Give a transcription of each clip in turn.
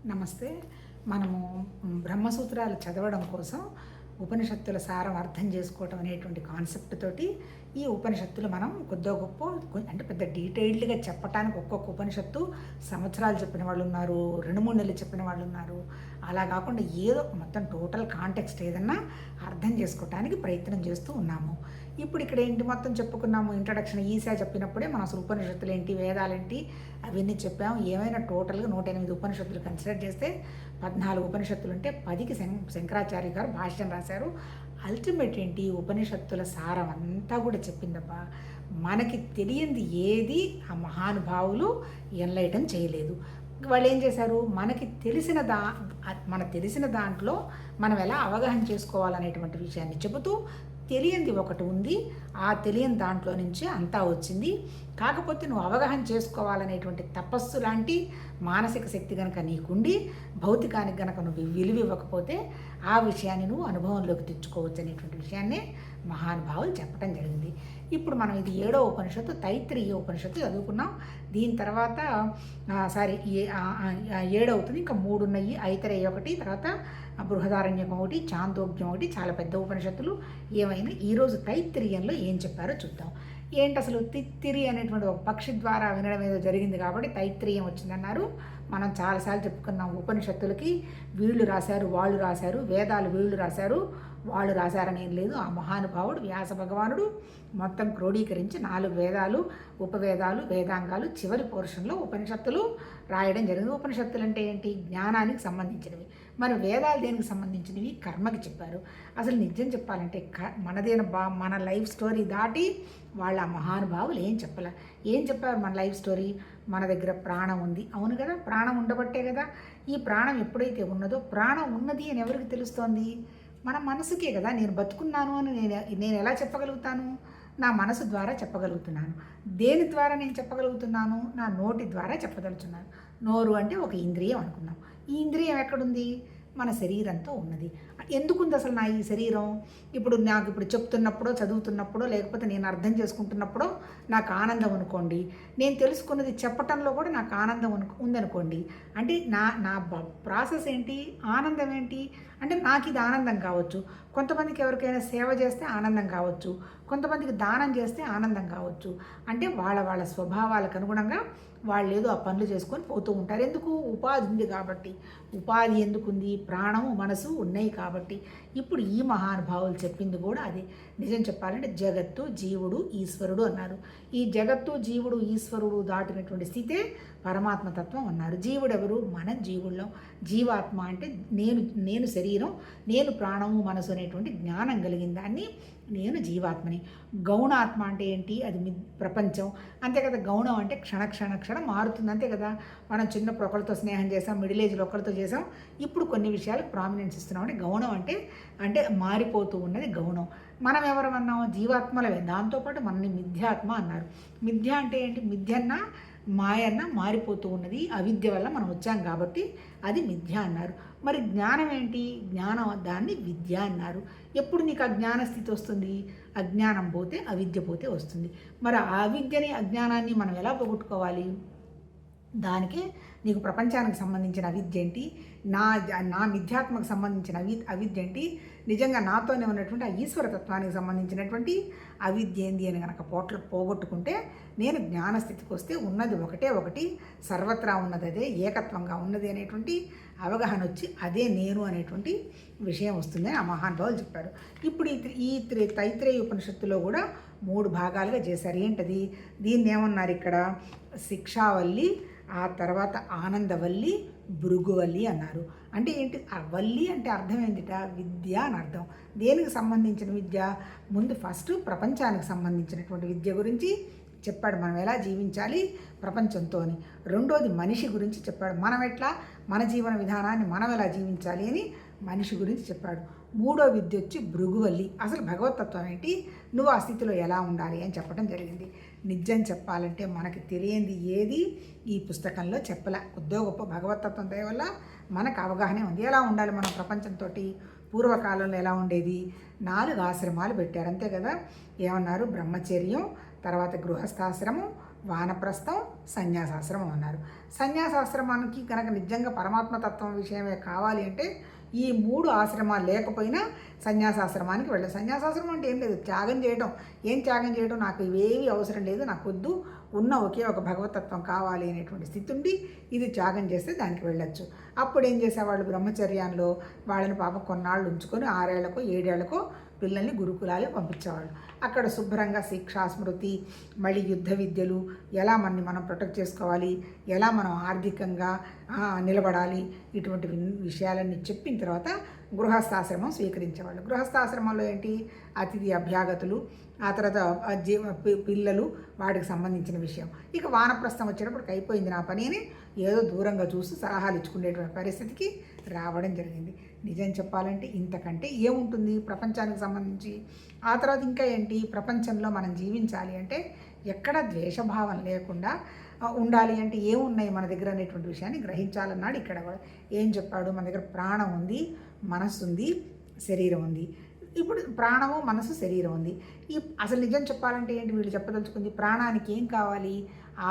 నమస్తే. మనము బ్రహ్మసూత్రాలు చదవడం కోసం ఉపనిషత్తుల సారం అర్థం చేసుకోవటం అనేటువంటి కాన్సెప్ట్ తోటి ఈ ఉపనిషత్తులు మనం కొద్దో గొప్పో అంటే పెద్ద డీటెయిల్డ్గా చెప్పటానికి ఒక్కొక్క ఉపనిషత్తు సంవత్సరాలు చెప్పిన వాళ్ళు ఉన్నారు, 2-3 నెలలు చెప్పిన వాళ్ళు ఉన్నారు. అలా కాకుండా ఏదో మొత్తం టోటల్ కాంటెక్స్ట్ ఏదన్నా అర్థం చేసుకోవటానికి ప్రయత్నం చేస్తూ ఉన్నాము. ఇప్పుడు ఇక్కడ ఏంటి మొత్తం చెప్పుకున్నాము. ఇంట్రడక్షన్ ఈసా చెప్పినప్పుడే మనం అసలు ఉపనిషత్తులు ఏంటి, వేదాలేంటి అవన్నీ చెప్పాము. ఏమైనా టోటల్గా 108 ఉపనిషత్తులు కన్సిడర్ చేస్తే 14 ఉపనిషత్తులు ఉంటే 10కి శంకరాచార్య గారు భాష్యం రాశారు. అల్టిమేట్ ఏంటి, ఉపనిషత్తుల సారం అంతా కూడా చెప్పిందబ్బా. మనకి తెలియంది ఏది ఆ మహానుభావులు ఎన్లైటన్ చేయలేదు. వాళ్ళు ఏం చేశారు, మనకి తెలిసిన దాంట్లో మనం ఎలా అవగాహన చేసుకోవాలనేటువంటి విషయాన్ని చెబుతూ తెలియంది ఒకటి ఉంది, ఆ తెలియని దాంట్లో నుంచి అంతా వచ్చింది. కాకపోతే నువ్వు అవగాహన చేసుకోవాలనేటువంటి తపస్సు లాంటి మానసిక శక్తి కనుక నీకుండి భౌతికానికి కనుక నువ్వు విలువ ఇవ్వకపోతే ఆ విషయాన్ని నువ్వు అనుభవంలోకి తెచ్చుకోవచ్చు అనేటువంటి విషయాన్ని మహానుభావులు చెప్పడం జరిగింది. ఇప్పుడు మనం ఇది 7వ ఉపనిషత్తు, తైత్రీయ ఉపనిషత్తు చదువుకున్నాం. దీని తర్వాత 7 అవుతుంది, ఇంకా 3 ఉన్నాయి. ఐతరేయ ఒకటి, తర్వాత బృహదారణ్యకం ఒకటి, చాందోగ్యం ఒకటి, చాలా పెద్ద ఉపనిషత్తులు. ఏమైనా ఈరోజు తైత్రీయంలో ఏం చెప్పారో చూద్దాం. ఏంటి అసలు తిత్తిరి అనేటువంటి ఒక పక్షి ద్వారా వినడం ఏదో జరిగింది కాబట్టి తైత్రీయం వచ్చిందన్నారు. మనం చాలాసార్లు చెప్పుకున్నాం, ఉపనిషత్తులకి వీళ్ళు రాశారు వాళ్ళు రాశారు, వేదాలు వీళ్ళు రాశారు వాళ్ళు రాశారని ఏం లేదు. ఆ మహానుభావుడు వ్యాస భగవానుడు మొత్తం క్రోడీకరించి 4 వేదాలు, ఉపవేదాలు, వేదాంగాలు, చివరి పోర్షన్లో ఉపనిషత్తులు రాయడం జరిగింది. ఉపనిషత్తులు అంటే ఏంటి, జ్ఞానానికి సంబంధించినవి. మరి వేదాలు దేనికి సంబంధించినవి, కర్మకి చెప్పారు. అసలు నిజం చెప్పాలంటే మన లైఫ్ స్టోరీ దాటి వాళ్ళ మహానుభావులు ఏం చెప్పారు మన లైఫ్ స్టోరీ. మన దగ్గర ప్రాణం ఉంది, అవును కదా, ప్రాణం ఉండబట్టే కదా. ఈ ప్రాణం ఎప్పుడైతే ఉన్నదో, ప్రాణం ఉన్నది అని ఎవరికి తెలుస్తోంది, మన మనసుకే కదా. నేను బతుకున్నాను అని నేను ఎలా చెప్పగలుగుతాను, నా మనసు ద్వారా చెప్పగలుగుతున్నాను. దేని ద్వారా నేను చెప్పగలుగుతున్నాను, నా నోటి ద్వారా చెప్పదలుచున్నాను. నోరు అంటే ఒక ఇంద్రియం అనుకున్నాం. ఈ ఇంద్రియం ఎక్కడుంది, మన శరీరంతో ఉన్నది. ఎందుకుంది అసలు నా ఈ శరీరం? నాకు ఇప్పుడు చెప్తున్నప్పుడో, చదువుతున్నప్పుడో, లేకపోతే నేను అర్థం చేసుకుంటున్నప్పుడో నాకు ఆనందం అనుకోండి. నేను తెలుసుకున్నది చెప్పటంలో కూడా నాకు ఆనందం ఉందనుకోండి. అంటే నా ప్రాసెస్ ఏంటి, ఆనందం ఏంటి అంటే నాకు ఇది ఆనందం కావచ్చు. కొంతమందికి ఎవరికైనా సేవ చేస్తే ఆనందం కావచ్చు, కొంతమందికి దానం చేస్తే ఆనందం కావచ్చు. అంటే వాళ్ళ స్వభావాలకు అనుగుణంగా వాళ్ళు ఏదో ఆ పనులు చేసుకొని పోతూ ఉంటారు. ఎందుకు, ఉపాధి ఉంది కాబట్టి. ఉపాధి ఎందుకుంది, ప్రాణము మనసు ఉన్నాయి కాబట్టి. ఇప్పుడు ఈ మహానుభావులు చెప్పింది కూడా అదే. నిజం చెప్పాలంటే జగత్తు, జీవుడు, ఈశ్వరుడు అన్నారు. ఈ జగత్తు, జీవుడు, ఈశ్వరుడు దాటినటువంటి స్థితే పరమాత్మతత్వం అన్నారు. జీవుడు ఎవరు, మన జీవుల్లో. జీవాత్మ అంటే నేను శరీరం, నేను ప్రాణము మనసు అనేటువంటి జ్ఞానం కలిగిన దాన్ని నేను జీవాత్మని. గౌణాత్మ అంటే ఏంటి, అది ప్రపంచం, అంతే కదా. గౌణం అంటే క్షణం మారుతుంది, అంతే కదా. మనం చిన్నప్పుడు ఒకరితో స్నేహం చేసాం, మిడిల్ ఏజ్లో ఒకరితో చేసాం, ఇప్పుడు కొన్ని విషయాలకు ప్రామినెన్స్ ఇస్తున్నాం. అంటే గౌణం అంటే మారిపోతూ ఉన్నది గౌణం. మనం ఎవరు అన్నాము, జీవాత్మలవే. దాంతోపాటు మనని మిథ్యాత్మ అన్నారు. మిథ్య అంటే ఏంటి, మిథ్యన్న మాయన్న మారిపోతూ ఉన్నది. అవిద్య వల్ల మనం వచ్చాం కాబట్టి అది మిథ్య అన్నారు. మరి జ్ఞానం ఏంటి, దాన్ని విద్య అన్నారు. ఎప్పుడు నీకు అజ్ఞాన స్థితి వస్తుంది, అజ్ఞానం పోతే అవిద్య పోతే వస్తుంది. మరి ఆ అవిద్యని, అజ్ఞానాన్ని మనం ఎలా పోగొట్టుకోవాలి, దానికి నీకు ప్రపంచానికి సంబంధించిన అవిద్య ఏంటి, నా మిథ్యాత్మకు సంబంధించిన అవిద్య ఏంటి, నిజంగా నాతోనే ఉన్నటువంటి ఆ ఈశ్వరతత్వానికి సంబంధించినటువంటి అవిద్య ఏంది అని కనుక పోగొట్టుకుంటే నేను జ్ఞానస్థితికి వస్తే ఉన్నది ఒకటి, సర్వత్రా ఉన్నది అదే, ఏకత్వంగా ఉన్నది అనేటువంటి అవగాహన వచ్చి అదే నేను అనేటువంటి విషయం వస్తుందని ఆ మహానుభావులు చెప్పారు. ఇప్పుడు ఈ తైత్రేయ ఉపనిషత్తులో కూడా 3 భాగాలుగా చేశారు. ఏంటది, దీన్ని ఏమన్నారు ఇక్కడ, శిక్షావల్లి, ఆ తర్వాత ఆనందవల్లి, భృగువల్లి అన్నారు. అంటే ఏంటి, ఆ వల్లి అంటే అర్థం ఏంటిట, విద్య అని అర్థం. దేనికి సంబంధించిన విద్య, ముందు ఫస్ట్ ప్రపంచానికి సంబంధించినటువంటి విద్య గురించి చెప్పాడు, మనం ఎలా జీవించాలి ప్రపంచంతో అని. రెండోది మనిషి గురించి చెప్పాడు, మన జీవన విధానాన్ని మనం ఎలా జీవించాలి అని మనిషి గురించి చెప్పాడు. 3వ విద్య వచ్చి భృగువల్లి, అసలు భగవతత్వం ఏంటి, నువ్వు ఆ స్థితిలో ఎలా ఉండాలి అని చెప్పడం జరిగింది. నిజం చెప్పాలంటే మనకి తెలియంది ఏది ఈ పుస్తకంలో చెప్పలే. కొద్దో గొప్ప భగవతత్వం దయ వల్ల మనకు అవగాహనే ఉంది. ఎలా ఉండాలి మనం ప్రపంచంతో. పూర్వకాలంలో ఎలా ఉండేది, 4 ఆశ్రమాలు పెట్టారు, అంతే కదా. ఏమన్నారు, బ్రహ్మచర్యం, తర్వాత గృహస్థాశ్రమం, వానప్రస్థం, సన్యాసాశ్రమం అన్నారు. సన్యాసాశ్రమానికి కనుక నిజంగా పరమాత్మ తత్వం విషయమే కావాలి అంటే ఈ 3 ఆశ్రమాలు లేకపోయినా సన్యాసాశ్రమానికి వెళ్ళదు. సన్యాసాశ్రమం అంటే ఏం లేదు, త్యాగం చేయడం. ఏం త్యాగం చేయడం? నాకు ఇవేవి అవసరం లేదు, నాకు వద్దు, ఉన్న ఒకే ఒక భగవతత్వం కావాలి అనేటువంటి స్థితి ఉండి ఇది త్యాగం చేస్తే దానికి వెళ్ళొచ్చు. అప్పుడు ఏం చేసేవాళ్ళు? బ్రహ్మచర్యంలో వాళ్ళని పాపం కొన్నాళ్ళు ఉంచుకొని 6 ఏళ్లకో 7 ఏళ్లకో పిల్లల్ని గురుకులాలే పంపించేవాళ్ళు. అక్కడ శుభ్రంగా శిక్షా స్మృతి, మళ్ళీ యుద్ధ విద్యలు, ఎలా మనని మనం ప్రొటెక్ట్ చేసుకోవాలి, ఎలా మనం ఆర్థికంగా నిలబడాలి, ఇటువంటి విషయాలన్నీ చెప్పిన తర్వాత గృహస్థాశ్రమం స్వీకరించేవాళ్ళు. గృహస్థాశ్రమంలో ఏంటి? అతిథి అభ్యాగతులు, ఆ తర్వాత పిల్లలు, వాటికి సంబంధించిన విషయం. ఇక వానప్రస్థం వచ్చేటప్పటికి అయిపోయింది నా పని అని ఏదో దూరంగా చూస్తూ సలహాలు ఇచ్చుకునేటువంటి పరిస్థితికి రావడం జరిగింది. నిజం చెప్పాలంటే ఇంతకంటే ఏముంటుంది ప్రపంచానికి సంబంధించి? ఆ తర్వాత ఇంకా ఏంటి? ప్రపంచంలో మనం జీవించాలి అంటే ఎక్కడ ద్వేషభావం లేకుండా ఉండాలి అంటే ఏమున్నాయి మన దగ్గర అనేటువంటి విషయాన్ని గ్రహించాలన్నాడు. ఇక్కడ ఏం చెప్పాడు? మన దగ్గర ప్రాణం ఉంది, మనస్సు ఉంది, శరీరం ఉంది. ఇప్పుడు ప్రాణము, మనసు, శరీరం ఉంది. అసలు నిజం చెప్పాలంటే ఏంటి వీళ్ళు చెప్పదలుచుకుంది? ప్రాణానికి ఏం కావాలి?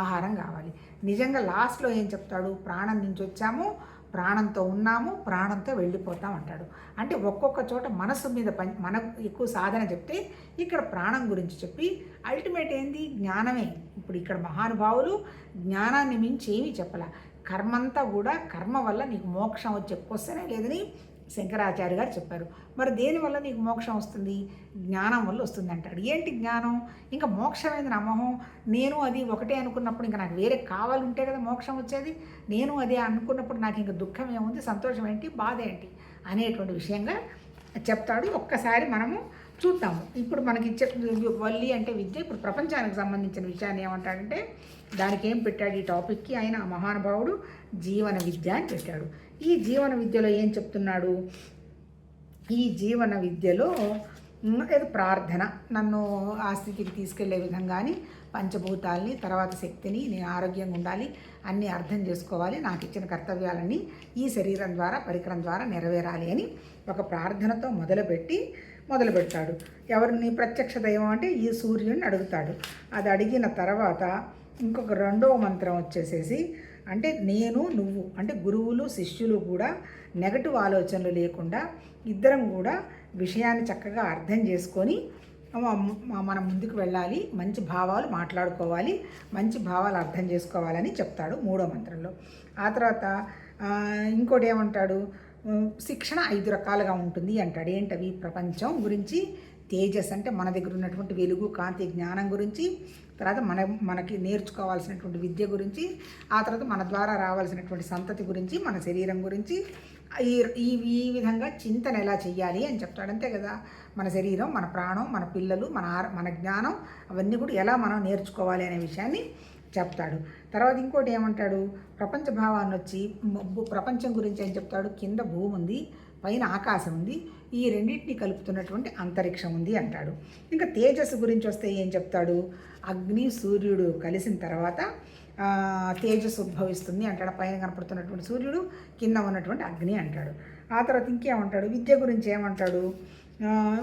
ఆహారం కావాలి. నిజంగా లాస్ట్లో ఏం చెప్తాడు? ప్రాణం నుంచి వచ్చాము, ప్రాణంతో ఉన్నాము, ప్రాణంతో వెళ్ళిపోతాం అంటాడు. అంటే ఒక్కొక్క చోట మనసు మీద మనకు ఎక్కువ సాధన చెప్తే ఇక్కడ ప్రాణం గురించి చెప్పి అల్టిమేట్ ఏంది? జ్ఞానమే. ఇప్పుడు ఇక్కడ మహానుభావులు జ్ఞానాన్ని మించి ఏమీ చెప్పాల. కర్మంతా కూడా కర్మ వల్ల నీకు మోక్షం వచ్చే క్వశ్చనే లేదని శంకరాచార్య గారు చెప్పారు. మరి దేనివల్ల నీకు మోక్షం వస్తుంది? జ్ఞానం వల్ల వస్తుంది అంటాడు. ఏంటి జ్ఞానం? ఇంకా మోక్షమైంది నమ్మహం. నేను అది ఒకటే అనుకున్నప్పుడు ఇంకా నాకు వేరే కావాలంటే కదా మోక్షం వచ్చేది. నేను అదే అనుకున్నప్పుడు నాకు ఇంకా దుఃఖం ఏముంది, సంతోషం ఏంటి, బాధ ఏంటి అనేటువంటి విషయంగా చెప్తాడు. ఒక్కసారి మనము చూద్దాము. ఇప్పుడు మనకి వల్లి అంటే విద్య. ఇప్పుడు ప్రపంచానికి సంబంధించిన విషయాన్ని ఏమంటాడంటే దానికి ఏం పెట్టాడు ఈ టాపిక్కి? ఆయన మహానుభావుడు జీవన విద్య అని పెట్టాడు. ఈ జీవన విద్యలో ఏం చెప్తున్నాడు? ఈ జీవన విద్యలో ఏదో ప్రార్థన, నన్ను ఆ స్థితికి తీసుకెళ్లే విధంగాని పంచభూతాల్ని, తర్వాత శక్తిని, నేను ఆరోగ్యంగా ఉండాలి, అన్నీ అర్థం చేసుకోవాలి, నాకు ఇచ్చిన కర్తవ్యాలన్నీ ఈ శరీరం ద్వారా, పరికరం ద్వారా నెరవేరాలి అని ఒక ప్రార్థనతో మొదలు పెడతాడు. ఎవరిని? ప్రత్యక్ష దైవం అంటే ఈ సూర్యుడిని అడుగుతాడు. అది అడిగిన తర్వాత ఇంకొక 2వ మంత్రం వచ్చేసేసి అంటే నేను నువ్వు అంటే గురువులు శిష్యులు కూడా నెగటివ్ ఆలోచనలు లేకుండా ఇద్దరం కూడా విషయాన్ని చక్కగా అర్థం చేసుకొని మనం ముందుకు వెళ్ళాలి, మంచి భావాలు మాట్లాడుకోవాలి, మంచి భావాలు అర్థం చేసుకోవాలని చెప్తాడు 3వ మంత్రంలో. ఆ తర్వాత ఇంకోటి ఏమంటాడు? శిక్షణ 5 రకాలుగా ఉంటుంది అంటాడు. ఏంటవి? ప్రపంచం గురించి, తేజస్ అంటే మన దగ్గర ఉన్నటువంటి వెలుగు, కాంతి, జ్ఞానం గురించి, తర్వాత మనకి నేర్చుకోవాల్సినటువంటి విద్య గురించి, ఆ తర్వాత మన ద్వారా రావాల్సినటువంటి సంతతి గురించి, మన శరీరం గురించి, ఈ విధంగా చింతన ఎలా చెయ్యాలి అని చెప్తాడు. అంతే కదా, మన శరీరం, మన ప్రాణం, మన పిల్లలు, మన జ్ఞానం అవన్నీ కూడా ఎలా మనం నేర్చుకోవాలి అనే విషయాన్ని చెప్తాడు. తర్వాత ఇంకోటి ఏమంటాడు? ప్రపంచ భావాన్ని వచ్చి ప్రపంచం గురించి ఏం చెప్తాడు? కింద భూమి ఉంది, పైన ఆకాశం ఉంది, ఈ రెండింటిని కలుపుతున్నటువంటి అంతరిక్షం ఉంది అంటాడు. ఇంకా తేజస్సు గురించి వస్తే ఏం చెప్తాడు? అగ్ని సూర్యుడు కలిసిన తర్వాత తేజస్సు ఉద్భవిస్తుంది అంటాడు. పైన కనపడుతున్నటువంటి సూర్యుడు, కింద ఉన్నటువంటి అగ్ని అంటాడు. ఆ తర్వాత ఇంకేమంటాడు? విద్య గురించి ఏమంటాడు?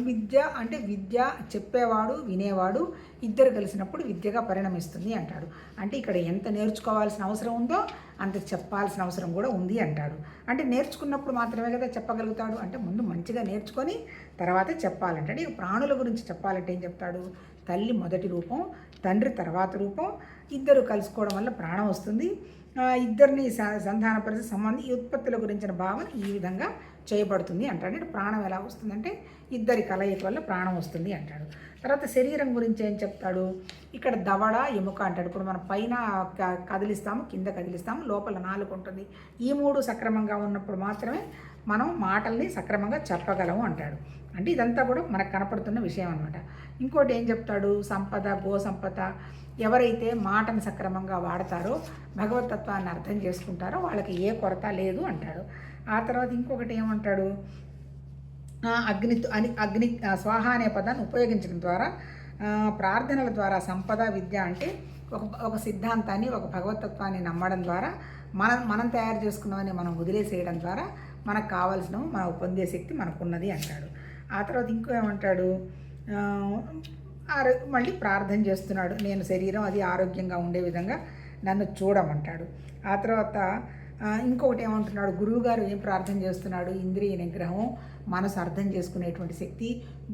విద్య అంటే విద్య చెప్పేవాడు, వినేవాడు ఇద్దరు కలిసినప్పుడు విద్యగా పరిణమిస్తుంది అంటాడు. అంటే ఇక్కడ ఎంత నేర్చుకోవాల్సిన అవసరం ఉందో అంత చెప్పాల్సిన అవసరం కూడా ఉంది అంటాడు. అంటే నేర్చుకున్నప్పుడు మాత్రమే కదా చెప్పగలుగుతాడు. అంటే ముందు మంచిగా నేర్చుకొని తర్వాత చెప్పాలంటాడు. ఇక ప్రాణుల గురించి చెప్పాలంటే ఏం చెప్తాడు? తల్లి మొదటి రూపం, తండ్రి తర్వాత రూపం, ఇద్దరు కలుసుకోవడం వల్ల ప్రాణం వస్తుంది, ఇద్దరిని సంధానపరిచే సంబంధి ఉత్పత్తుల గురించిన భావన ఈ విధంగా చేయబడుతుంది అంటాడు. అంటే ప్రాణం ఎలా వస్తుందంటే ఇద్దరి కలయిక వల్ల ప్రాణం వస్తుంది అంటాడు. తర్వాత శరీరం గురించి ఏం చెప్తాడు? ఇక్కడ దవడ, ఎముక అంటాడు. ఇప్పుడు మనం పైన కదిలిస్తాము, కింద కదిలిస్తాము, లోపల నాలుక ఉంటుంది. ఈ 3 సక్రమంగా ఉన్నప్పుడు మాత్రమే మనం మాటల్ని సక్రమంగా చెప్పగలము అంటాడు. అంటే ఇదంతా కూడా మనకు కనపడుతున్న విషయం అనమాట. ఇంకోటి ఏం చెప్తాడు? సంపద, గో సంపద, ఎవరైతే మాటను సక్రమంగా వాడతారో, భగవతత్వాన్ని అర్థం చేసుకుంటారో వాళ్ళకి ఏ కొరత లేదు అంటాడు. ఆ తర్వాత ఇంకొకటి ఏమంటాడు? అగ్ని స్వాహ అనే పదాన్ని ఉపయోగించడం ద్వారా, ప్రార్థనల ద్వారా సంపద, విద్య అంటే ఒక సిద్ధాంతాన్ని, ఒక భగవతత్వాన్ని నమ్మడం ద్వారా, మనం తయారు చేసుకున్నవని మనం వదిలేసేయడం ద్వారా మనకు కావాల్సిన మనం పొందే శక్తి మనకున్నది అంటాడు. ఆ తర్వాత ఇంకో ఏమంటాడు? మళ్ళీ ప్రార్థన చేస్తున్నాడు, నేను శరీరం అది ఆరోగ్యంగా ఉండే విధంగా నన్ను చూడమంటాడు. ఆ తర్వాత ఇంకొకటి ఏమంటున్నాడు, గురువుగారు ఏం ప్రార్థన చేస్తున్నాడు, ఇంద్రియ నిగ్రహం, మనసు అర్థం చేసుకునేటువంటి శక్తి,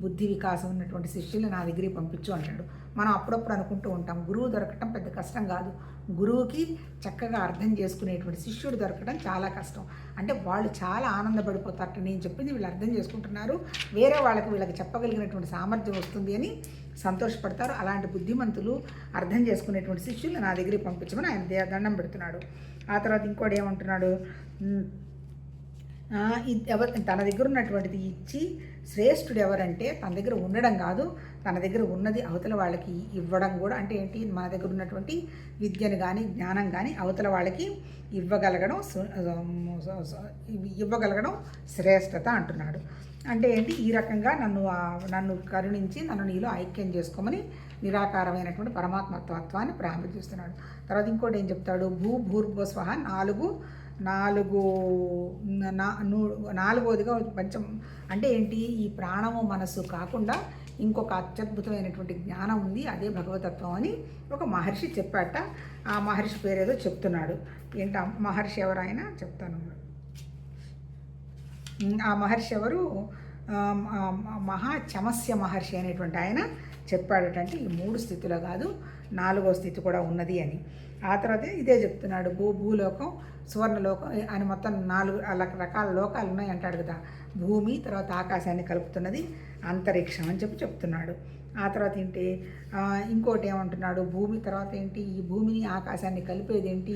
బుద్ధి వికాసం ఉన్నటువంటి శిష్యులు నా దగ్గరికి పంపించు అంటాడు. మనం అప్పుడప్పుడు అనుకుంటూ ఉంటాం గురువు దొరకటం పెద్ద కష్టం కాదు, గురువుకి చక్కగా అర్థం చేసుకునేటువంటి శిష్యుడు దొరకడం చాలా కష్టం. అంటే వాళ్ళు చాలా ఆనందపడిపోతారట, నేను చెప్పింది వీళ్ళు అర్థం చేసుకుంటున్నారు, వేరే వీళ్ళకి చెప్పగలిగినటువంటి సామర్థ్యం వస్తుంది అని సంతోషపడతారు. అలాంటి బుద్ధిమంతులు అర్థం చేసుకునేటువంటి శిష్యులు నా దగ్గరికి పంపించమని ఆయన దండం పెడుతున్నాడు. ఆ తర్వాత ఇంకోటి ఏమంటున్నాడు, తన దగ్గర ఉన్నటువంటిది ఇచ్చి శ్రేష్ఠుడు ఎవరంటే తన దగ్గర ఉండడం కాదు, తన దగ్గర ఉన్నది అవతల వాళ్ళకి ఇవ్వడం కూడా. అంటే ఏంటి, మన దగ్గర ఉన్నటువంటి విద్యను కానీ జ్ఞానం కానీ అవతల వాళ్ళకి ఇవ్వగలగడం శ్రేష్టత అంటున్నాడు. అంటే ఏంటి, ఈ రకంగా నన్ను కరుణించి నన్ను నీలో ఐక్యం చేసుకోమని నిరాకారమైనటువంటి పరమాత్మత్వాన్ని ప్రారంభిస్తున్నాడు. తర్వాత ఇంకోటి ఏం చెప్తాడు, భూర్భువస్వః నాలుగోదిగా పంచం. అంటే ఏంటి, ఈ ప్రాణము మనస్సు కాకుండా ఇంకొక అత్యద్భుతమైనటువంటి జ్ఞానం ఉంది, అదే భగవతత్వం అని ఒక మహర్షి చెప్పాట. ఆ మహర్షి పేరేదో చెప్తున్నాడు. ఏంటి ఆ మహర్షి ఎవరు ఆయన చెప్తాను. ఆ మహర్షి ఎవరు, మహాచమస్య మహర్షి అనేటువంటి ఆయన చెప్పాడటంటే ఈ 3 స్థితిలో కాదు 4వ స్థితి కూడా ఉన్నది అని. ఆ తర్వాత ఇదే చెప్తున్నాడు, భూలోకం, సువర్ణలోకం అని మొత్తం 4 రకాల లోకాలు ఉన్నాయి అంటాడు కదా. భూమి, తర్వాత ఆకాశాన్ని కలుపుతున్నది అంతరిక్షం అని చెప్తున్నాడు. ఆ తర్వాత ఏంటి, ఇంకోటి ఏమంటున్నాడు, భూమి తర్వాత ఏంటి, ఈ భూమిని ఆకాశాన్ని కలిపేది ఏంటి,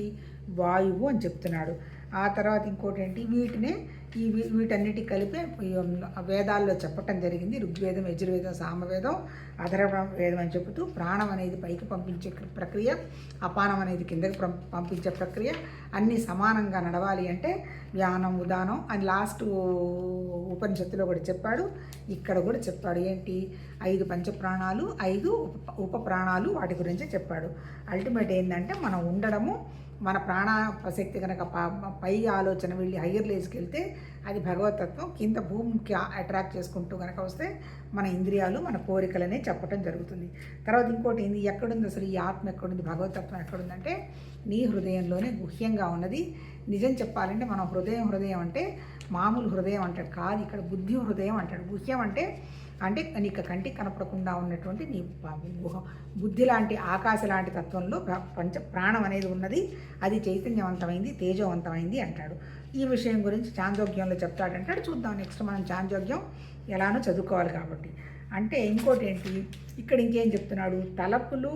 వాయువు అని చెప్తున్నాడు. ఆ తర్వాత ఇంకోటి ఏంటి, వీటన్నిటి కలిపే వేదాల్లో చెప్పటం జరిగింది. ఋగ్వేదం, యజుర్వేదం, సామవేదం, అధర్వ వేదం అని చెబుతూ ప్రాణం అనేది పైకి పంపించే ప్రక్రియ, అపానం అనేది కిందకి పంపించే ప్రక్రియ అన్నీ సమానంగా నడవాలి అంటే వ్యానం, ఉదానం అని లాస్ట్ ఉపనిషత్తులో కూడా చెప్పాడు, ఇక్కడ కూడా చెప్పాడు. ఏంటి, 5 పంచప్రాణాలు, 5 ఉప ప్రాణాలు, వాటి గురించే చెప్పాడు. అల్టిమేట్ ఏంటంటే మనం ఉండడము, మన ప్రాణశక్తి కనుక పై ఆలోచన వెళ్ళి హయ్యర్ లేజ్కి వెళ్తే అది భగవతత్వం, కింద భూమికి అట్రాక్ట్ చేసుకుంటూ కనుక వస్తే మన ఇంద్రియాలు, మన కోరికలనే చెప్పడం జరుగుతుంది. తర్వాత ఇంకోటి ఏంది, ఎక్కడుంది అసలు ఈ ఆత్మ, ఎక్కడుంది భగవతత్వం ఎక్కడుందంటే నీ హృదయంలోనే గుహ్యంగా ఉన్నది. నిజం చెప్పాలంటే మనం హృదయం అంటే మామూలు హృదయం అంటాడు కాదు, ఇక్కడ బుద్ధి హృదయం అంటాడు. గుహ్యం అంటే నీకు కంటికి కనపడకుండా ఉన్నటువంటి నీ బుద్ధి లాంటి, ఆకాశ లాంటి తత్వంలో ప్రాణం అనేది ఉన్నది, అది చైతన్యవంతమైంది, తేజవంతమైంది అంటాడు. ఈ విషయం గురించి చాందోగ్యంలో చెప్తాడంటాడు. చూద్దాం నెక్స్ట్ మనం చాందోగ్యం ఎలానో చదువుకోవాలి కాబట్టి. అంటే ఇంకోటి ఏంటి, ఇక్కడ ఇంకేం చెప్తున్నాడు, తలపులు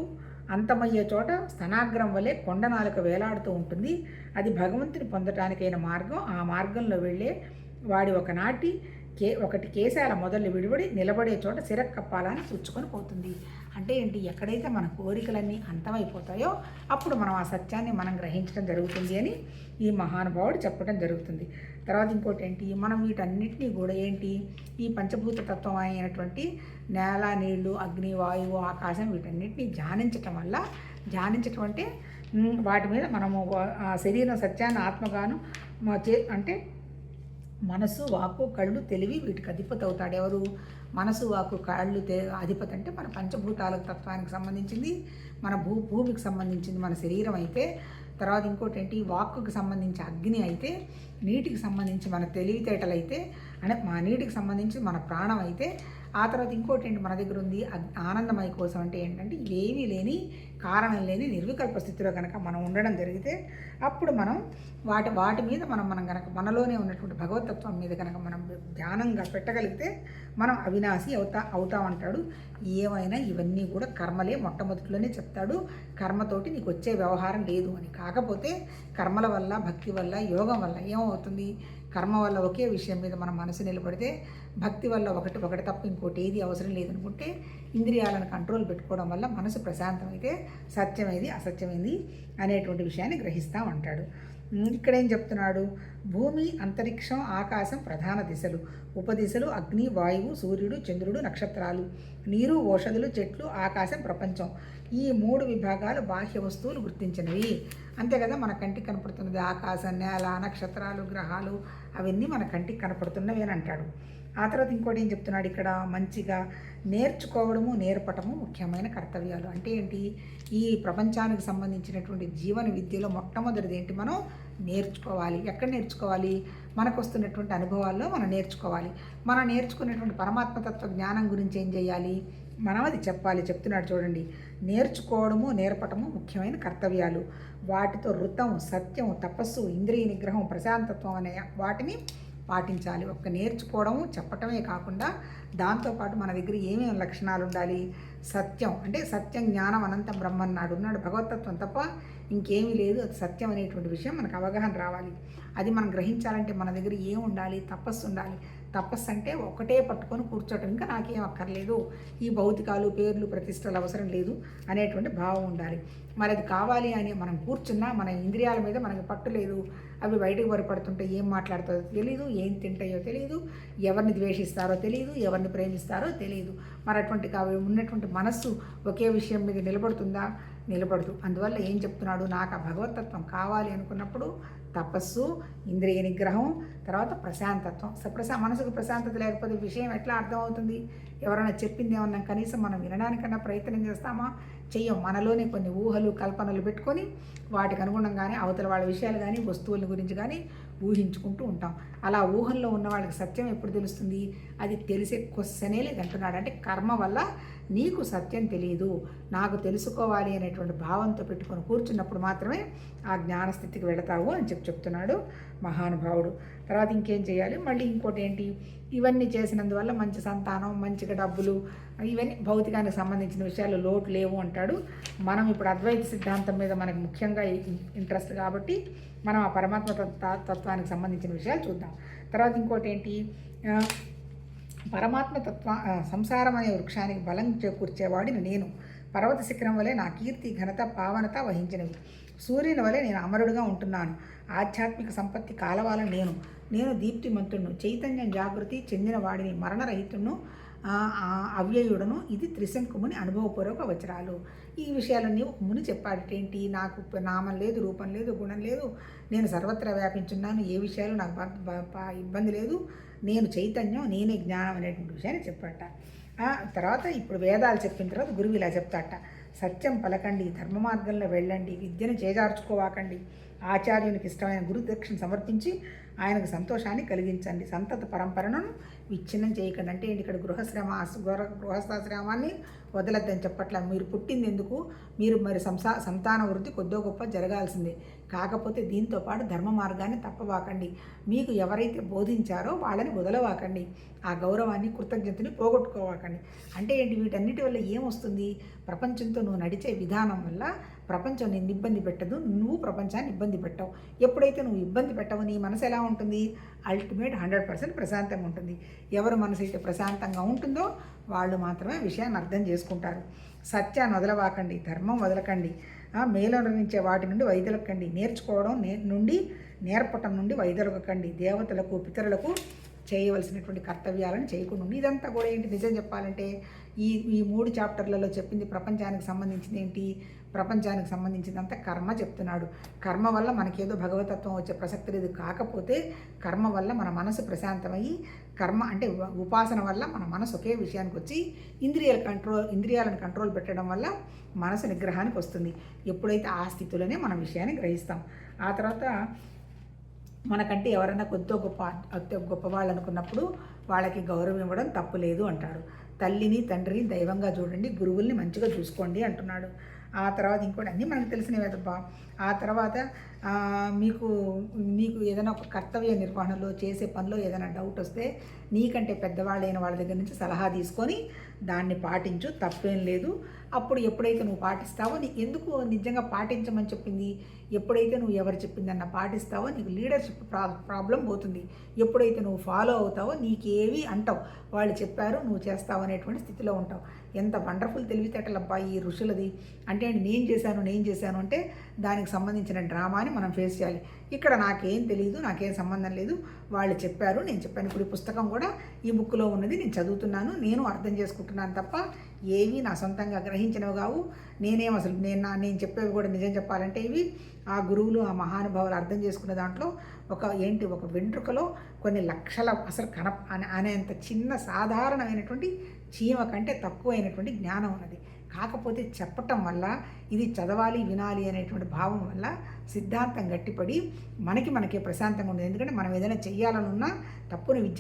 అంతమయ్యే చోట స్తనాగ్రం వలె కొండనాలుక వేలాడుతూ ఉంటుంది, అది భగవంతుని పొందటానికైన మార్గం. ఆ మార్గంలో వెళ్ళే వాడి ఒకటి కేశాల మొదలు విడివడి నిలబడే చోట సిరక్కప్పాలని పుచ్చుకొని పోతుంది. అంటే ఏంటి, ఎక్కడైతే మన కోరికలన్నీ అంతమైపోతాయో అప్పుడు మనం ఆ సత్యాన్ని మనం గ్రహించడం జరుగుతుంది అని ఈ మహానుభావుడు చెప్పడం జరుగుతుంది. తర్వాత ఇంకోటి ఏంటి, మనం వీటన్నిటినీ కూడా ఏంటి, ఈ పంచభూత తత్వం అయినటువంటి నేల, నీళ్లు, అగ్ని, వాయువు, ఆకాశం వీటన్నిటినీ ధ్యానించటం అంటే వాటి మీద మనము శరీరం సత్యాన్ని ఆత్మగాను అంటే మనసు, వాక్కు, కళ్ళు, తెలివి వీటికి అధిపతి అవుతాడు. ఎవరు, మనసు, వాక్కు, కళ్ళు అధిపతి అంటే మన పంచభూతాల తత్వానికి సంబంధించింది, మన భూమికి సంబంధించింది మన శరీరం అయితే, తర్వాత ఇంకోటి ఏంటి, వాక్కుకి సంబంధించి అగ్ని అయితే, నీటికి సంబంధించి మన తెలివితేటలు అయితే, అంటే మా నీటికి సంబంధించి మన ప్రాణం అయితే, ఆ తర్వాత ఇంకోటి ఏంటి మన దగ్గర ఉంది ఆనందమయ కోసం. అంటే ఏంటంటే ఏమీ లేని, కారణం లేని నిర్వికల్ప స్థితిలో కనుక మనం ఉండడం జరిగితే అప్పుడు మనం వాటి మీద మనం కనుక మనలోనే ఉన్నటువంటి భగవతత్వం మీద కనుక మనం ధ్యానంగా పెట్టగలిగితే మనం అవినాశి అవుతామంటాడు. ఏమైనా ఇవన్నీ కూడా కర్మలే, మొట్టమొదటిలోనే చెప్తాడు కర్మతోటి నీకు వచ్చే వ్యవహారం లేదు అని. కాకపోతే కర్మల వల్ల, భక్తి వల్ల, యోగం వల్ల ఏమవుతుంది, కర్మ వల్ల ఒకే విషయం మీద మన మనసు నిలబడితే, భక్తి వల్ల ఒకటి తప్ప ఇంకోటి ఏది అవసరం లేదనుకుంటే, ఇంద్రియాలను కంట్రోల్ పెట్టుకోవడం వల్ల మనసు ప్రశాంతమైతే సత్యమైంది, అసత్యమైంది అనేటువంటి విషయాన్ని గ్రహిస్తామంటాడు. ఇక్కడ ఏం చెప్తున్నాడు, భూమి, అంతరిక్షం, ఆకాశం ప్రధాన దిశలు, ఉపదిశలు అగ్ని, వాయువు, సూర్యుడు, చంద్రుడు, నక్షత్రాలు, నీరు, ఓషధులు, చెట్లు, ఆకాశం ప్రపంచం. ఈ 3 విభాగాలు బాహ్య వస్తువులు గుర్తించినవి. అంతే కదా, మన కంటికి కనపడుతున్నది ఆకాశం, నేల, నక్షత్రాలు, గ్రహాలు అవన్నీ మన కంటికి కనపడుతున్నవి అని అంటాడు. ఆ తర్వాత ఇంకోటి ఏం చెప్తున్నాడు ఇక్కడ, మంచిగా నేర్చుకోవడము నేర్పటము ముఖ్యమైన కర్తవ్యాలు. అంటే ఏంటి, ఈ ప్రపంచానికి సంబంధించినటువంటి జీవన విద్యలో మొట్టమొదటిది ఏంటి, మనం నేర్చుకోవాలి. ఎక్కడ నేర్చుకోవాలి, మనకు వస్తున్నటువంటి అనుభవాల్లో మనం నేర్చుకోవాలి. మనం నేర్చుకున్నటువంటి పరమాత్మతత్వ జ్ఞానం గురించి ఏం చేయాలి, మనం అది చెప్పాలి. చెప్తున్నాడు చూడండి, నేర్చుకోవడము నేర్పటము ముఖ్యమైన కర్తవ్యాలు. వాటితో ఋతం, సత్యం, తపస్సు, ఇంద్రియ నిగ్రహం, ప్రశాంతత్వం అనే వాటిని పాటించాలి. ఒక్క నేర్చుకోవడము చెప్పటమే కాకుండా దాంతోపాటు మన దగ్గర ఏమేమి లక్షణాలు ఉండాలి, సత్యం అంటే సత్యం జ్ఞానం అనంతం బ్రహ్మ అన్నాడు భగవతత్వం తప్ప ఇంకేమీ లేదు. అది సత్యం అనేటువంటి విషయం మనకు అవగాహన రావాలి. అది మనం గ్రహించాలంటే మన దగ్గర ఏం ఉండాలి, తపస్సు ఉండాలి. తపస్సు అంటే ఒకటే పట్టుకొని కూర్చోటం, ఇంకా నాకేం అక్కర్లేదు, ఈ భౌతికాలు పేర్లు ప్రతిష్టలు అవసరం లేదు అనేటువంటి భావం ఉండాలి. మరి అది కావాలి అని మనం కూర్చున్నా మన ఇంద్రియాల మీద మనకి పట్టు లేదు, అవి బయటకు బయపడుతుంటే ఏం మాట్లాడుతుందో తెలియదు, ఏం తింటాయో తెలియదు, ఎవరిని ద్వేషిస్తారో తెలియదు, ఎవరిని ప్రేమిస్తారో తెలియదు. మరి అటువంటి ఉన్నటువంటి మనస్సు ఒకే విషయం మీద నిలబడుతుందా, నిలబడదు. అందువల్ల ఏం చెప్తున్నాడు, నాకు ఆ భగవతత్వం కావాలి అనుకున్నప్పుడు తపస్సు, ఇంద్రియ నిగ్రహం, తర్వాత ప్రశాంతత్వం. మనసుకు ప్రశాంతత లేకపోతే విషయం ఎట్లా అర్థమవుతుంది, ఎవరైనా చెప్పింది ఏమన్నా కనీసం మనం వినడానికన్నా ప్రయత్నం చేస్తామా, చెయ్యం. మనలోనే కొన్ని ఊహలు కల్పనలు పెట్టుకొని వాటికి అనుగుణంగానే అవతల వాళ్ళ విషయాలు కానీ వస్తువుల గురించి కానీ ఊహించుకుంటూ ఉంటాం. అలా ఊహల్లో ఉన్న వాళ్ళకి సత్యం ఎప్పుడు తెలుస్తుంది, అది తెలిసే క్వశ్చనే లేదంటున్నాడు. అంటే కర్మ వల్ల నీకు సత్యం తెలియదు, నాకు తెలుసుకోవాలి అనేటువంటి భావంతో పెట్టుకొని కూర్చున్నప్పుడు మాత్రమే ఆ జ్ఞానస్థితికి వెళతావు అని చెప్తున్నాడు మహానుభావుడు. తర్వాత ఇంకేం చేయాలి, మళ్ళీ ఇంకోటి ఏంటి, ఇవన్నీ చేసినందువల్ల మంచి సంతానం, మంచిగా డబ్బులు, ఇవన్నీ భౌతికానికి సంబంధించిన విషయాలు లోటు లేవు అంటాడు. మనం ఇప్పుడు అద్వైత సిద్ధాంతం మీద మనకు ముఖ్యంగా ఇంట్రెస్ట్ కాబట్టి మనం ఆ పరమాత్మ తత్వానికి సంబంధించిన విషయాలు చూద్దాం. తర్వాత ఇంకోటి ఏంటి, పరమాత్మ సంసారం అనే వృక్షానికి బలం చేకూర్చేవాడిని నేను. పర్వత శిఖరం వలె నా కీర్తి ఘనత పావనత వహించినవి. సూర్యుని వలె నేను అమరుడుగా ఉంటున్నాను. ఆధ్యాత్మిక సంపత్తి కాలవాలని నేను దీప్తిమంతుడును, చైతన్యం జాగృతి చెందిన వాడిని, మరణరహితుడును, అవ్యయుడను. ఇది త్రిశంకుముని అనుభవపూర్వక వచనాలు. ఈ విషయాలన్నీ ఒక ముని చెప్పాడటేంటి, నాకు నామం లేదు, రూపం లేదు, గుణం లేదు, నేను సర్వత్రా వ్యాపించున్నాను, ఏ విషయాలు నాకు ఇబ్బంది లేదు, నేను చైతన్యం, నేనే జ్ఞానం అనేటువంటి విషయాన్ని చెప్పాట. తర్వాత ఇప్పుడు వేదాలు చెప్పిన తర్వాత గురువు ఇలా చెప్తాట, సత్యం పలకండి, ధర్మ మార్గంలో వెళ్ళండి, విద్యను చేజార్చుకోవాకండి, ఆచార్యునికి ఇష్టమైన గురు దక్షిణ సమర్పించి ఆయనకు సంతోషాన్ని కలిగించండి, సంతత పరంపరను విచ్ఛిన్నం చేయకండి. అంటే ఏంటి, ఇక్కడ గృహస్థాశ్రమాన్ని వదలద్దని చెప్పట్ల. మీరు పుట్టింది ఎందుకు, మీరు మరి సంతాన వృద్ధి కొద్దో గొప్ప జరగాల్సిందే. కాకపోతే దీంతో పాటు ధర్మ మార్గాన్ని తప్పవాకండి. మీకు ఎవరైతే బోధించారో వాళ్ళని వదలవాకండి. ఆ గౌరవాన్ని కృతజ్ఞతని పోగొట్టుకోవాకండి. అంటే ఏంటి, వీటన్నిటి వల్ల ఏమొస్తుంది, ప్రపంచంతో నువ్వు నడిచే విధానం వల్ల ప్రపంచం నిన్ను ఇబ్బంది పెట్టదు, నువ్వు ప్రపంచాన్ని ఇబ్బంది పెట్టవు. ఎప్పుడైతే నువ్వు ఇబ్బంది పెట్టవు నీ మనసు ఎలా ఉంటుంది, అల్టిమేట్ 100% ప్రశాంతంగా ఉంటుంది. ఎవరి మనసు అయితే ప్రశాంతంగా ఉంటుందో వాళ్ళు మాత్రమే విషయాన్ని అర్థం చేసుకుంటారు. సత్యాన్ని వదలవాకండి, ధర్మం వదలకండి, మేలనురించే వాటి నుండి వైదొలకండి, నేర్చుకోవడం నుండి నేర్పటం నుండి వైదొలకండి, దేవతలకు పితరులకు చేయవలసినటువంటి కర్తవ్యాలను చేయకుండా. ఇదంతా కూడా ఏంటి, నిజం చెప్పాలంటే ఈ 3 చాప్టర్లలో చెప్పింది ప్రపంచానికి సంబంధించింది ఏంటి, ప్రపంచానికి సంబంధించిందంతా కర్మ చెప్తున్నాడు. కర్మ వల్ల మనకేదో భగవతత్వం వచ్చే ప్రసక్తి లేదు. కాకపోతే కర్మ వల్ల మన మనసు ప్రశాంతమయ్యి, కర్మ అంటే ఉపాసన వల్ల మన మనసు ఒకే విషయానికి వచ్చి ఇంద్రియాలను కంట్రోల్ పెట్టడం వల్ల మనసు నిగ్రహానికి వస్తుంది. ఎప్పుడైతే ఆ స్థితిలోనే మన విషయాన్ని గ్రహిస్తాం. ఆ తర్వాత మనకంటే ఎవరైనా గొప్పవాళ్ళు అనుకున్నప్పుడు వాళ్ళకి గౌరవం ఇవ్వడం తప్పు లేదు అంటాడు. తల్లిని తండ్రిని దైవంగా చూడండి, గురువుల్ని మంచిగా చూసుకోండి అంటున్నాడు. ఆ తర్వాత ఇంకోటి అన్నీ మనకు తెలిసినవే తప్ప. ఆ తర్వాత మీకు ఏదైనా ఒక కర్తవ్య నిర్వహణలో చేసే పనిలో ఏదైనా డౌట్ వస్తే నీకంటే పెద్దవాళ్ళైన వాళ్ళ దగ్గర నుంచి సలహా తీసుకొని దాన్ని పాటించు, తప్పేం లేదు. అప్పుడు ఎప్పుడైతే నువ్వు పాటిస్తావో, నీకు ఎందుకు నిజంగా పాటించమని చెప్పింది, ఎప్పుడైతే నువ్వు ఎవరు చెప్పిందన్న పాటిస్తావో నీకు లీడర్షిప్ ప్రాబ్లం పోతుంది. ఎప్పుడైతే నువ్వు ఫాలో అవుతావో నీకేవి అంటావు, వాళ్ళు చెప్పారు నువ్వు చేస్తావు అనేటువంటి స్థితిలో ఉంటావు. ఎంత వండర్ఫుల్ తెలివితేటలబ్బా ఈ ఋషులది. అంటే నేను చేశాను అంటే దానికి సంబంధించిన డ్రామాని మనం ఫేస్ చేయాలి. ఇక్కడ నాకేం తెలియదు, నాకేం సంబంధం లేదు, వాళ్ళు చెప్పారు, నేను చెప్పాను. ఇప్పుడు ఈ పుస్తకం కూడా ఈ బుక్లో ఉన్నది, నేను చదువుతున్నాను, నేను అర్థం చేసుకుంటున్నాను తప్ప ఏవి నా సొంతంగా గ్రహించినవి కావు. నేనేం అసలు నేను చెప్పేవి కూడా నిజం చెప్పాలంటే ఇవి ఆ గురువులు, ఆ మహానుభావులు అర్థం చేసుకున్న దాంట్లో ఒక వెంట్రుకలో కొన్ని లక్షల అసలు అనేంత చిన్న సాధారణమైనటువంటి చీమ కంటే తక్కువైనటువంటి జ్ఞానం ఉన్నది. కాకపోతే చెప్పటం వల్ల, ఇది చదవాలి వినాలి అనేటువంటి భావం వల్ల సిద్ధాంతం గట్టిపడి మనకే ప్రశాంతంగా ఉండదు. ఎందుకంటే మనం ఏదైనా చెయ్యాలనున్నా తప్పును ఇది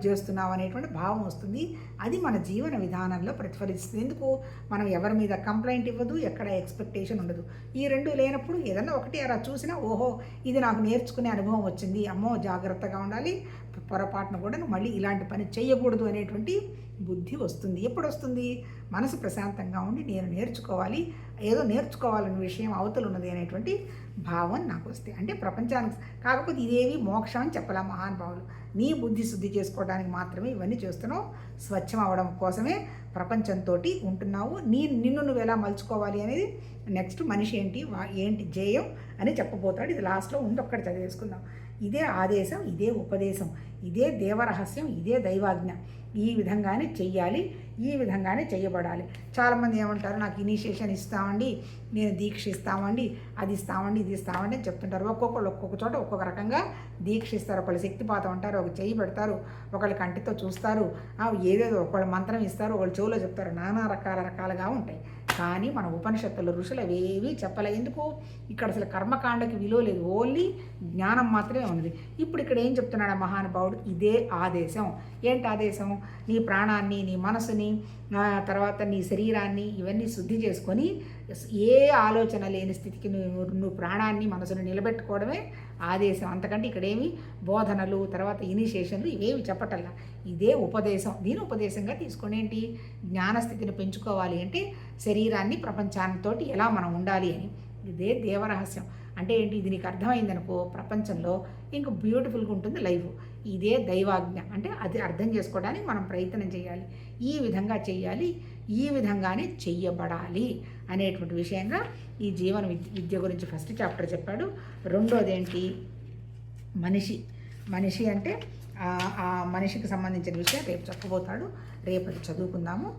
చేస్తున్నావు అనేటువంటి భావం వస్తుంది. అది మన జీవన విధానంలో ప్రతిఫలిస్తుంది. ఎందుకు? మనం ఎవరి మీద కంప్లైంట్ ఇవ్వదు, ఎక్కడ ఎక్స్పెక్టేషన్ ఉండదు. ఈ రెండు లేనప్పుడు ఏదన్నా ఒకటి అలా చూసినా ఓహో ఇది నాకు నేర్చుకునే అనుభవం వచ్చింది, అమ్మో జాగ్రత్తగా ఉండాలి, పొరపాటును కూడా మళ్ళీ ఇలాంటి పని చేయకూడదు అనేటువంటి బుద్ధి వస్తుంది. ఎప్పుడు వస్తుంది? మనసు ప్రశాంతంగా ఉండి నేను నేర్చుకోవాలి, ఏదో నేర్చుకోవాలనే విషయం అవతలు ఉన్నది అనేటువంటి భావం నాకు వస్తే, అంటే ప్రపంచానికి. కాకపోతే ఇదేవి మోక్షం అని చెప్పలే మహానుభావులు. నీ బుద్ధి శుద్ధి చేసుకోవడానికి మాత్రమే ఇవన్నీ చేస్తున్నావు, స్వచ్ఛం అవడం కోసమే ప్రపంచంతో ఉంటున్నావు. నిన్ను నువ్వు ఎలా మలుచుకోవాలి అనేది నెక్స్ట్ మనిషి ఏంటి జేయం అని చెప్పబోతాడు. ఇది లాస్ట్లో ఉంది, ఒక్కటి చదివేసుకుందాం. ఇదే ఆదేశం, ఇదే ఉపదేశం, ఇదే దేవరహస్యం, ఇదే దైవాజ్ఞ. ఈ విధంగానే చెయ్యాలి, ఈ విధంగానే చెయ్యబడాలి. చాలామంది ఏమంటారు, నాకు ఇనిషియేషన్ ఇస్తామండి, నేను దీక్ష ఇస్తామండి, అది ఇస్తామండి, ఇది ఇస్తామండి అని చెప్తుంటారు. ఒక్కొక్క చోట ఒక్కొక్క రకంగా దీక్ష ఇస్తారు. ఒకళ్ళు శక్తిపాతం అంటారు, ఒక చెయ్యి పెడతారు, ఒకళ్ళు కంటితో చూస్తారు, ఏదేదో ఒకళ్ళు మంత్రం ఇస్తారు, ఒకళ్ళు చెవులో చెప్తారు, నానా రకాలుగా ఉంటాయి. కానీ మన ఉపనిషత్తుల ఋషులు అవేవి చెప్పలే. ఎందుకు? ఇక్కడ అసలు కర్మకాండకి విలువ లేదు, ఓన్లీ జ్ఞానం మాత్రమే ఉన్నది. ఇప్పుడు ఇక్కడ ఏం చెప్తున్నాడు మహానుభావుడు? ఇదే ఆదేశం. ఏంటి ఆదేశం? నీ ప్రాణాన్ని, నీ మనసుని, తర్వాత నీ శరీరాన్ని ఇవన్నీ శుద్ధి చేసుకొని ఏ ఆలోచన లేని స్థితికి నువ్వు ప్రాణాన్ని, మనసుని నిలబెట్టుకోవడమే ఆదేశం. అంతకంటే ఇక్కడేమి బోధనలు, తర్వాత ఇనిషియేషన్లు ఇవేమి చెప్పటల్లా. ఇదే ఉపదేశం. దీని ఉపదేశంగా తీసుకొని ఏంటి? జ్ఞానస్థితిని పెంచుకోవాలి అంటే శరీరాన్ని ప్రపంచానితో ఎలా మనం ఉండాలి అని. ఇదే దేవరహస్యం. అంటే ఏంటి? ఇది నీకు అర్థమైందనుకో, ప్రపంచంలో ఇంకా బ్యూటిఫుల్గా ఉంటుంది లైఫ్. ఇదే దైవాజ్ఞ. అంటే అది అర్థం చేసుకోవడానికి మనం ప్రయత్నం చేయాలి, ఈ విధంగా చెయ్యాలి, ఈ విధంగానే చెయ్యబడాలి అనేటువంటి విషయంగా ఈ జీవన విద్య గురించి ఫస్ట్ చాప్టర్ చెప్పాడు. రెండోది ఏంటి? మనిషి అంటే ఆ మనిషికి సంబంధించిన విషయం రేపు చెప్పబోతాడు. రేపు అది చదువుకుందాము.